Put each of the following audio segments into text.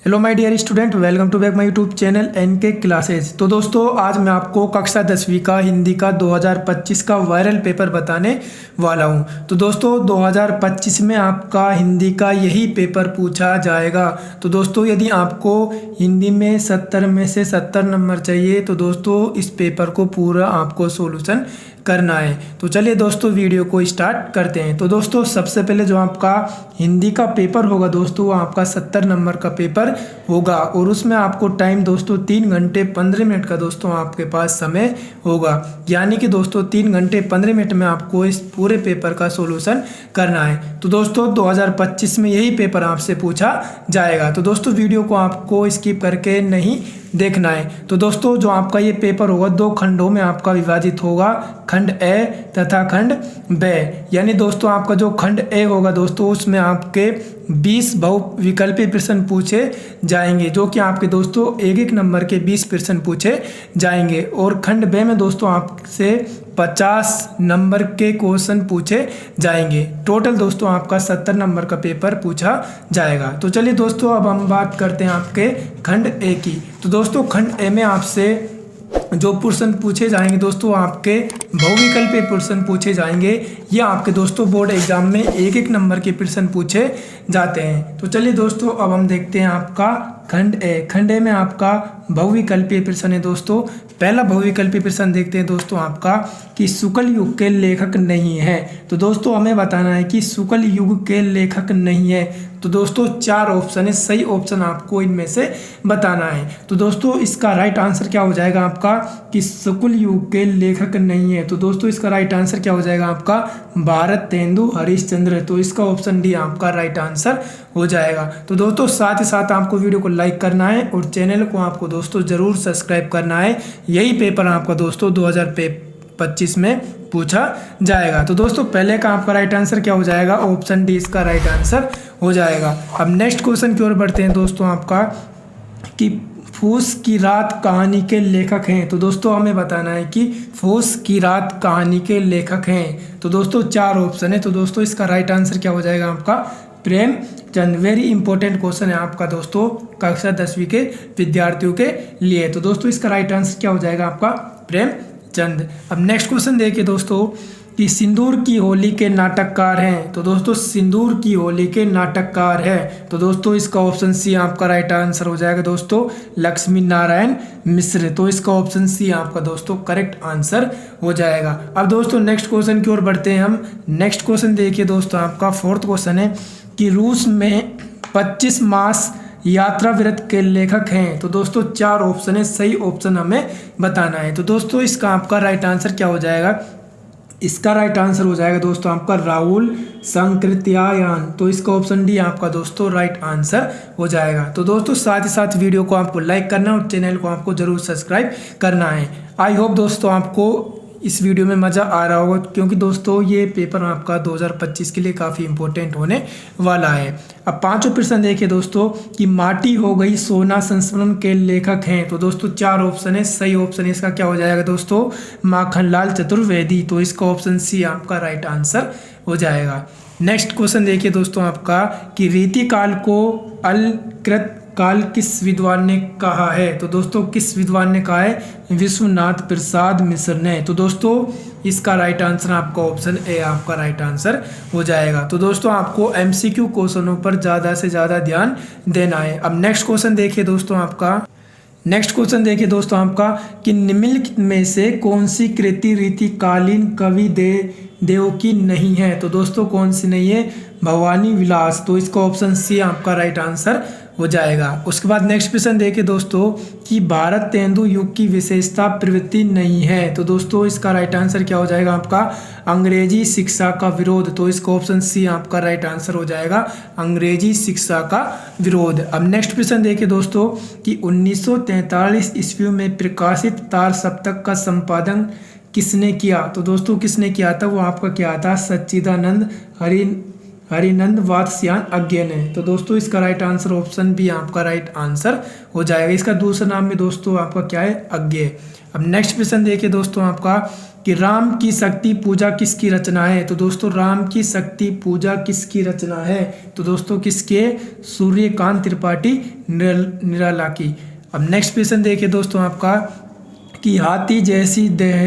Hello my dear student, welcome to back my YouTube channel NK classes. तो दोस्तों आज मैं आपको कक्षा 10वीं का हिंदी का 2025 का वायरल पेपर बताने वाला हूं। तो दोस्तों 2025 में आपका हिंदी का यही पेपर पूछा जाएगा। तो दोस्तों यदि आपको हिंदी में 70 में से 70 नंबर चाहिए तो दोस्तों इस पेपर को पूरा आपको सोल्यूशन करना है। तो चलिए दोस्तों वीडियो को स्टार्ट करते हैं। तो दोस्तों सबसे पहले जो आपका हिंदी का पेपर होगा दोस्तों वो आपका 70 नंबर का पेपर होगा और उसमें आपको टाइम दोस्तों 3 घंटे 15 मिनट का दोस्तों आपके पास समय होगा। यानी कि दोस्तों 3 घंटे 15 मिनट में आपको इस पूरे पेपर का सोल्यूशन करना है। तो दोस्तों 2025 में यही पेपर आपसे पूछा जाएगा। तो दोस्तों वीडियो को आपको स्किप करके नहीं देखना है। तो दोस्तों जो आपका ये पेपर होगा 2 खंडों में आपका विभाजित होगा, खंड ए तथा खंड बे। यानी दोस्तों आपका जो खंड ए होगा दोस्तों उसमें आपके 20 बहुविकल्पी प्रश्न पूछे जाएंगे, जो कि आपके दोस्तों एक नंबर के 20 प्रश्न पूछे जाएंगे। और खंड बे में दोस्तों आपसे 50 नंबर के क्वेश्चन पूछे जाएंगे। टोटल दोस्तों आपका 70 नंबर का पेपर पूछा जाएगा। तो चलिए दोस्तों अब हम बात करते हैं आपके खंड ए की। तो दोस्तों खंड ए में आपसे जो प्रश्न पूछे जाएंगे दोस्तों आपके बहुविकल्पी प्रश्न पूछे जाएंगे। ये आपके दोस्तों बोर्ड एग्जाम में एक नंबर के प्रश्न पूछे जाते हैं। तो चलिए दोस्तों अब हम देखते हैं आपका खंड ए। खंड ए में आपका बहुविकल्पी प्रश्न है दोस्तों। पहला बहुविकल्पी प्रश्न देखते हैं दोस्तों आपका कि शुक्ल युग के लेखक नहीं है। तो दोस्तों हमें बताना है कि शुक्ल युग के लेखक नहीं है। तो दोस्तों 4 ऑप्शन है, सही ऑप्शन आपको इनमें से बताना है। तो दोस्तों इसका राइट आंसर क्या हो जाएगा आपका कि शुक्ल युग के लेखक नहीं है। तो दोस्तों इसका राइट आंसर क्या हो जाएगा आपका भारतेंदु हरिश्चंद्र। तो इसका ऑप्शन डी आपका राइट आंसर हो जाएगा। तो दोस्तों साथ ही साथ आपको वीडियो को लाइक करना है और चैनल को आपको दोस्तों जरूर सब्सक्राइब करना है। यही पेपर आपका दोस्तों 2025 में पूछा जाएगा। तो दोस्तों पहले का आपका राइट आंसर क्या हो जाएगा, ऑप्शन डी इसका राइट आंसर हो जाएगा। अब नेक्स्ट क्वेश्चन की ओर बढ़ते हैं दोस्तों आपका कि फूस की रात कहानी के लेखक हैं। तो दोस्तों हमें बताना है कि फूस की रात कहानी के लेखक हैं। तो दोस्तों 4 ऑप्शन है। तो दोस्तों इसका राइट आंसर क्या हो जाएगा आपका प्रेमचंद। वेरी इंपॉर्टेंट क्वेश्चन है आपका दोस्तों कक्षा 10वीं के विद्यार्थियों के लिए। तो दोस्तों इसका राइट आंसर क्या हो जाएगा आपका प्रेमचंद। अब नेक्स्ट क्वेश्चन देखिए दोस्तों कि सिंदूर की होली के नाटककार हैं। तो दोस्तों सिंदूर की होली के नाटककार है। तो दोस्तों इसका ऑप्शन सी आपका राइट आंसर हो जाएगा दोस्तों लक्ष्मी नारायण मिश्र। तो इसका ऑप्शन सी आपका दोस्तों करेक्ट आंसर हो जाएगा। अब दोस्तों नेक्स्ट क्वेश्चन की ओर बढ़ते हैं हम। नेक्स्ट क्वेश्चन देखिए दोस्तों आपका 4th क्वेश्चन है कि रूस में 25 मास यात्रा व्रत के लेखक हैं। तो दोस्तों 4 ऑप्शन है, सही ऑप्शन हमें बताना है। तो दोस्तों इसका आपका राइट आंसर क्या हो जाएगा, इसका राइट आंसर हो जाएगा दोस्तों आपका राहुल सांकृत्यायन। तो इसका ऑप्शन डी आपका दोस्तों राइट आंसर हो जाएगा। तो दोस्तों साथ ही साथ वीडियो को आपको लाइक करना है और चैनल को आपको जरूर सब्सक्राइब करना है। आई होप दोस्तों आपको इस वीडियो में मज़ा आ रहा होगा, क्योंकि दोस्तों ये पेपर आपका 2025 के लिए काफ़ी इंपॉर्टेंट होने वाला है। अब 5वां प्रश्न देखिए दोस्तों कि माटी हो गई सोना संस्मरण के लेखक हैं। तो दोस्तों 4 ऑप्शन है, सही ऑप्शन है इसका क्या हो जाएगा दोस्तों माखनलाल चतुर्वेदी। तो इसका ऑप्शन सी आपका राइट आंसर हो जाएगा। नेक्स्ट क्वेश्चन देखिए दोस्तों आपका कि रीतिकाल को अलकृत काल किस विद्वान ने कहा है। तो दोस्तों किस विद्वान ने कहा है, विश्वनाथ प्रसाद मिश्र ने। तो दोस्तों इसका राइट आंसर आपका ऑप्शन ए आपका राइट आंसर हो जाएगा। तो दोस्तों आपको एमसीक्यू क्वेश्चनों पर ज़्यादा से ज़्यादा ध्यान देना है। अब नेक्स्ट क्वेश्चन देखिए दोस्तों आपका कि निम्नलिखित में से कौन सी कृति रीतिकालीन कवि देव की नहीं है। तो दोस्तों कौन सी नहीं है, भवानी विलास। तो इसका ऑप्शन सी आपका राइट आंसर हो जाएगा। उसके बाद नेक्स्ट प्रश्न देखिए दोस्तों कि भारतेंदु युग की विशेषता प्रवृत्ति नहीं है। तो दोस्तों इसका राइट आंसर क्या हो जाएगा आपका अंग्रेजी शिक्षा का विरोध। तो इसका ऑप्शन सी आपका राइट आंसर हो जाएगा अंग्रेजी शिक्षा का विरोध। अब नेक्स्ट प्रश्न देखिए दोस्तों कि 1943 ईस्वी में प्रकाशित तार सप्तक का संपादन किसने किया। तो दोस्तों किसने किया था, वो आपका क्या था सच्चिदानंद हरिनंद वात्स्यायन अज्ञे ने। तो दोस्तों इसका राइट आंसर ऑप्शन बी आपका राइट आंसर हो जाएगा। इसका दूसरा नाम भी दोस्तों आपका क्या है, अज्ञे। अब नेक्स्ट क्वेश्चन देखिए दोस्तों आपका कि राम की शक्ति पूजा किसकी रचना है। तो दोस्तों राम की शक्ति पूजा किसकी रचना है। तो दोस्तों किसके, सूर्यकांत त्रिपाठी निराला की। अब नेक्स्ट क्वेश्चन देखिए दोस्तों आपका कि हाथी जैसी देह,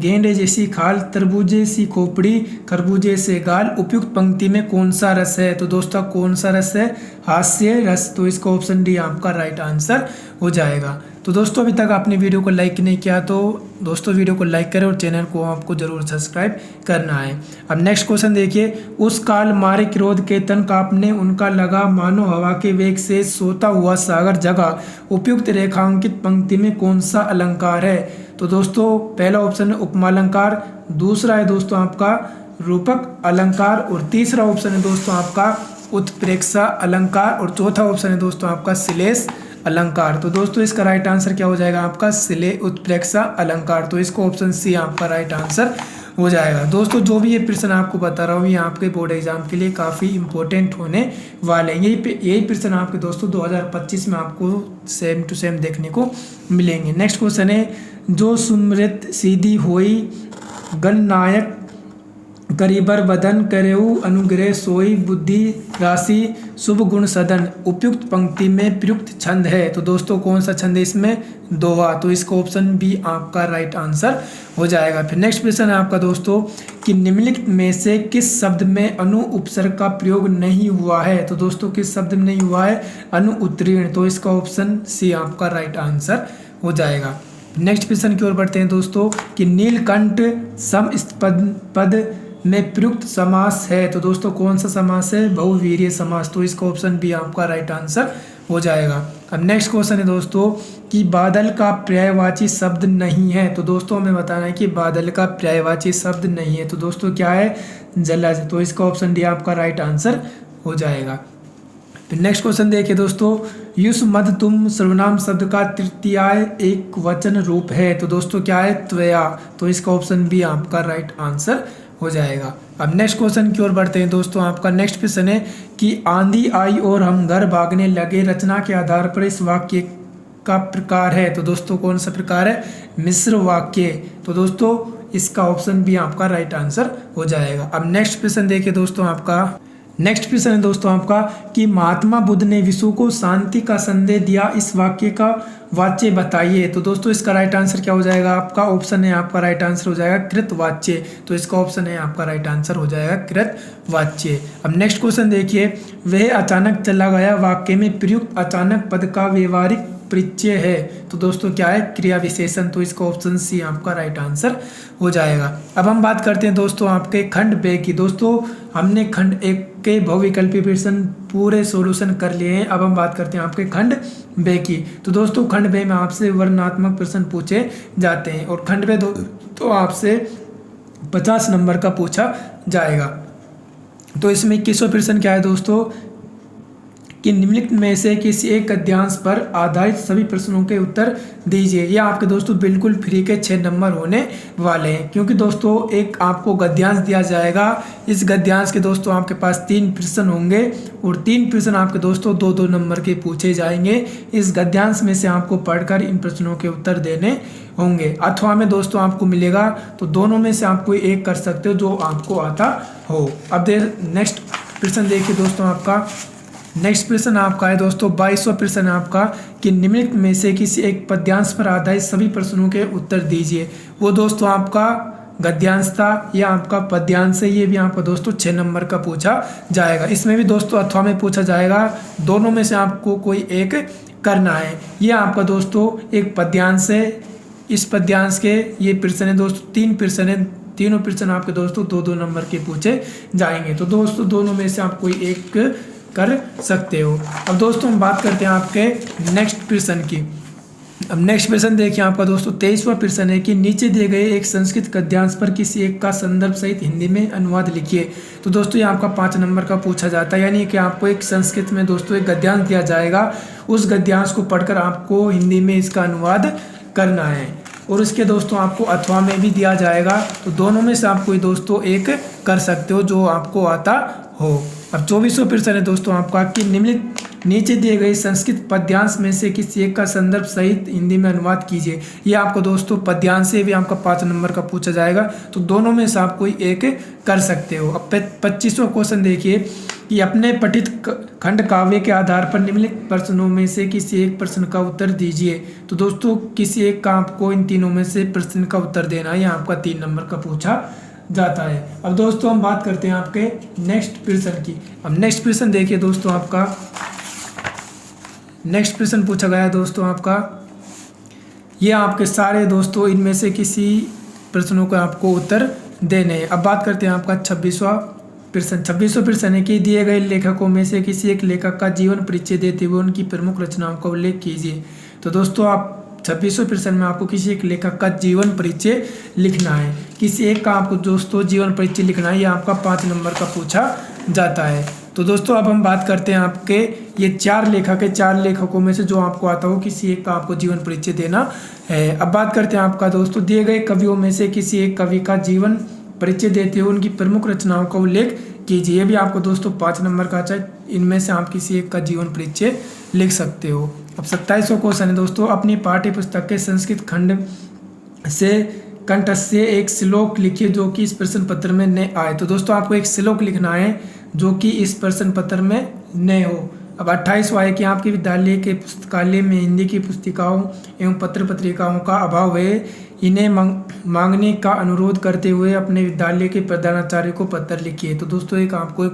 गेंडे जैसी खाल, तरबूजे सी खोपड़ी, खरबूजे से गाल, उपयुक्त पंक्ति में कौन सा रस है। तो दोस्तों कौन सा रस है, हास्य रस। तो इसका ऑप्शन डी आपका राइट आंसर हो जाएगा। तो दोस्तों अभी तक आपने वीडियो को लाइक नहीं किया तो दोस्तों वीडियो को लाइक करें और चैनल को आपको जरूर सब्सक्राइब करना है। अब नेक्स्ट क्वेश्चन देखिए, उस काल मारे क्रोध के तन कांपने, उनका लगा मानो हवा के वेग से सोता हुआ सागर जगा, उपयुक्त रेखांकित पंक्ति में कौन सा अलंकार है। तो दोस्तों पहला ऑप्शन है उपमालंकार, दूसरा है दोस्तों आपका रूपक अलंकार और तीसरा ऑप्शन है दोस्तों आपका उत्प्रेक्षा अलंकार और चौथा ऑप्शन है दोस्तों आपका श्लेष अलंकार। तो दोस्तों इसका राइट आंसर क्या हो जाएगा आपका श्लेष उत्प्रेक्षा अलंकार। तो इसको ऑप्शन सी आपका राइट आंसर हो जाएगा। दोस्तों जो भी ये प्रश्न आपको बता रहा हूँ ये आपके बोर्ड एग्जाम के लिए काफ़ी इंपॉर्टेंट होने वाले हैं। यही प्रश्न आपके दोस्तों 2025 में आपको सेम टू सेम देखने को मिलेंगे। नेक्स्ट क्वेश्चन है, जो सुमृत सीधी होई गणनायक करीबर बदन करेऊ अनुग्रह सोई बुद्धि राशि शुभ गुण सदन, उपयुक्त पंक्ति में प्रयुक्त छंद है। तो दोस्तों कौन सा छंद है इसमें, दोहा। तो इसका ऑप्शन बी आपका राइट आंसर हो जाएगा। फिर नेक्स्ट क्वेश्चन है आपका दोस्तों कि निम्नलिखित में से किस शब्द में अनु उपसर्ग का प्रयोग नहीं हुआ है। तो दोस्तों किस शब्द में नहीं हुआ है, अनु उत्तीर्ण। तो इसका ऑप्शन सी आपका राइट आंसर हो जाएगा। नेक्स्ट क्वेश्चन की ओर बढ़ते हैं दोस्तों कि नीलकंठ समपद में प्रयुक्त समास है। तो दोस्तों कौन सा समास है, बहुवीर्य समास। तो इसका ऑप्शन बी आपका राइट आंसर हो जाएगा। अब नेक्स्ट क्वेश्चन है दोस्तों कि बादल का पर्यायवाची शब्द नहीं है। तो दोस्तों हमें बताना है कि बादल का पर्यायवाची शब्द नहीं है। तो दोस्तों क्या है, जलज। तो इसका ऑप्शन डी आपका राइट आंसर हो जाएगा। फिर नेक्स्ट क्वेश्चन देखिए दोस्तों, युष मद तुम सर्वनाम शब्द का तृतीयाय एक वचन रूप है। तो दोस्तों क्या है, त्वया। तो इसका ऑप्शन बी आपका राइट आंसर हो जाएगा। अब नेक्स्ट क्वेश्चन की ओर बढ़ते हैं दोस्तों। आपका नेक्स्ट क्वेश्चन है कि आंधी आई और हम घर भागने लगे, रचना के आधार पर इस वाक्य का प्रकार है। तो दोस्तों कौन सा प्रकार है, मिश्र वाक्य। तो दोस्तों इसका ऑप्शन भी आपका राइट आंसर हो जाएगा। अब नेक्स्ट क्वेश्चन देखिए दोस्तों आपका नेक्स्ट क्वेश्चन है दोस्तों आपका कि महात्मा बुद्ध ने विश्व को शांति का संदेश दिया, इस वाक्य का वाच्य बताइए। तो दोस्तों इसका राइट आंसर क्या हो जाएगा, आपका ऑप्शन है आपका राइट आंसर हो जाएगा कृत वाच्य। तो इसका ऑप्शन है आपका राइट आंसर हो जाएगा कृत वाच्य। अब नेक्स्ट क्वेश्चन देखिए, वह अचानक चला गया वाक्य में प्रयुक्त अचानक पद का व्यवहारिक परिचय है। तो दोस्तों क्या है, क्रिया विशेषण। तो इसका ऑप्शन सी आपका राइट आंसर हो जाएगा। अब हम बात करते हैं दोस्तों आपके खंड बे की। दोस्तों हमने खंड एक के बहुविकल्पी प्रश्न पूरे सॉल्यूशन कर लिए हैं। अब हम बात करते हैं आपके खंड बे की। तो दोस्तों खंड बे में आपसे वर्णनात्मक प्रश्न पूछे जाते हैं और खंड बे तो आपसे 50 नंबर का पूछा जाएगा। तो इसमें 21वां प्रश्न क्या है दोस्तों कि निम्नलिखित में से किसी एक गद्यांश पर आधारित सभी प्रश्नों के उत्तर दीजिए। यह आपके दोस्तों बिल्कुल फ्री के 6 नंबर होने वाले हैं, क्योंकि दोस्तों एक आपको गद्यांश दिया जाएगा। इस गद्यांश के दोस्तों आपके पास 3 प्रश्न होंगे और 3 प्रश्न आपके दोस्तों 2-2 नंबर के पूछे जाएंगे। इस गद्यांश में से आपको पढ़कर इन प्रश्नों के उत्तर देने होंगे, अथवा में दोस्तों आपको मिलेगा तो दोनों में से आप कोई एक कर सकते हो जो आपको आता हो। अब नेक्स्ट प्रश्न देखिए दोस्तों आपका नेक्स्ट प्रश्न आपका है दोस्तों 22वां प्रश्न आपका कि निम्नलिखित में से किसी एक पद्यांश पर आधारित सभी प्रश्नों के उत्तर दीजिए। वो दोस्तों आपका गद्यांश था या आपका पद्यांश है, ये भी आपका दोस्तों 6 नंबर का पूछा जाएगा। इसमें भी दोस्तों अथवा में पूछा जाएगा, दोनों में से आपको कोई एक करना है। ये आपका दोस्तों एक पद्यांश है, इस पद्यांश के ये प्रश्न है दोस्तों 3 प्रश्न है, तीनों प्रश्न आपके दोस्तों 2-2 नंबर के पूछे जाएंगे। तो दोस्तों दोनों में से आप कोई एक कर सकते हो। अब दोस्तों हम बात करते हैं आपके नेक्स्ट प्रश्न की। अब नेक्स्ट प्रश्न देखिए आपका दोस्तों 23वां प्रश्न है कि नीचे दिए गए एक संस्कृत गद्यांश पर किसी एक का संदर्भ सहित हिंदी में अनुवाद लिखिए। तो दोस्तों ये आपका 5 नंबर का पूछा जाता है, यानी कि आपको एक संस्कृत में दोस्तों एक गद्यांश दिया जाएगा, उस गद्यांश को पढ़कर आपको हिंदी में इसका अनुवाद करना है। और इसके दोस्तों आपको अथवा में भी दिया जाएगा। तो दोनों में से आप कोई दोस्तों एक कर सकते हो जो आपको आता हो। अब 24वां प्रश्न है दोस्तों आपका कि निम्नलिखित नीचे दिए गए संस्कृत पद्यांश में से किसी एक का संदर्भ सहित हिंदी में अनुवाद कीजिए। ये आपको दोस्तों पद्यांश से भी आपका 5 नंबर का पूछा जाएगा। तो दोनों में से आप कोई एक कर सकते हो। अब 25वां क्वेश्चन देखिए कि अपने पठित खंड काव्य के आधार पर निम्नलिखित प्रश्नों में से किसी एक प्रश्न का उत्तर दीजिए। तो दोस्तों किसी एक का आपको इन तीनों में से प्रश्न का उत्तर देना है। यहाँ आपका 3 नंबर का पूछा जाता है। अब दोस्तों हम बात करते हैं आपके नेक्स्ट प्रश्न की। अब नेक्स्ट प्रश्न देखिए दोस्तों आपका नेक्स्ट प्रश्न पूछा गया है दोस्तों आपका, ये आपके सारे दोस्तों इनमें से किसी प्रश्नों का आपको उत्तर देने हैं। अब बात करते हैं आपका 26वां प्रश्न। 26वां प्रश्न है कि दिए गए लेखकों में से किसी एक लेखक का जीवन परिचय देते हुए उनकी प्रमुख रचनाओं का उल्लेख कीजिए। तो दोस्तों आप 26वें प्रश्न में आपको किसी एक लेखक का जीवन परिचय लिखना है। किसी एक का आपको दोस्तों जीवन परिचय लिखना है। ये आपका 5 नंबर का पूछा जाता है। तो दोस्तों अब हम बात करते हैं आपके ये 4 लेखक है, 4 लेखकों में से जो आपको आता हो किसी एक का आपको जीवन परिचय देना है। अब बात करते हैं आपका दोस्तों दिए गए कवियों में से किसी एक कवि का जीवन परिचय देते हुए उनकी प्रमुख रचनाओं का उल्लेख कीजिए। ये भी आपको दोस्तों 5 नंबर का चाहिए। इनमें से आप किसी एक का जीवन परिचय लिख सकते हो। अब 27वां क्वेश्चन है दोस्तों, अपनी पाठ्य पुस्तक के संस्कृत खंड से कंठस्थ से एक श्लोक लिखिए जो कि इस प्रश्न पत्र में न आए। तो दोस्तों आपको एक श्लोक लिखना है जो कि इस प्रश्न पत्र में न हो। अब 28वां है कि आपके विद्यालय के पुस्तकालय में हिंदी की पुस्तिकाओं एवं पत्र पत्रिकाओं का अभाव है, इन्हें मांगने का अनुरोध करते हुए अपने विद्यालय के प्रधानाचार्य को पत्र लिखिए। तो दोस्तों एक आपको एक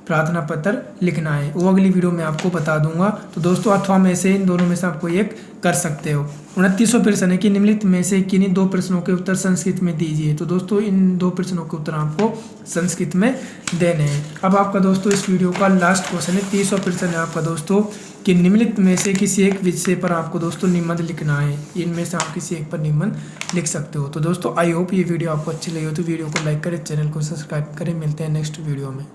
प्रार्थना पत्र लिखना है, वो अगली वीडियो में आपको बता दूंगा। तो दोस्तों अथवा में से इन दोनों में से आपको एक कर सकते हो। 29वां प्रश्न है कि निम्नलिखित में से किन्हीं 2 प्रश्नों के उत्तर संस्कृत में दीजिए। तो दोस्तों इन 2 प्रश्नों के उत्तर आपको संस्कृत में देने हैं। अब आपका दोस्तों इस वीडियो का लास्ट क्वेश्चन है, 30वां प्रश्न है आपका दोस्तों कि निम्नलिखित में से किसी एक विषय पर आपको दोस्तों निबंध लिखना है। इनमें से आप किसी एक पर निबंध लिख सकते हो। तो दोस्तों आई होप ये वीडियो आपको अच्छी लगी हो तो वीडियो को लाइक करें, चैनल को सब्सक्राइब करें। मिलते हैं नेक्स्ट वीडियो में।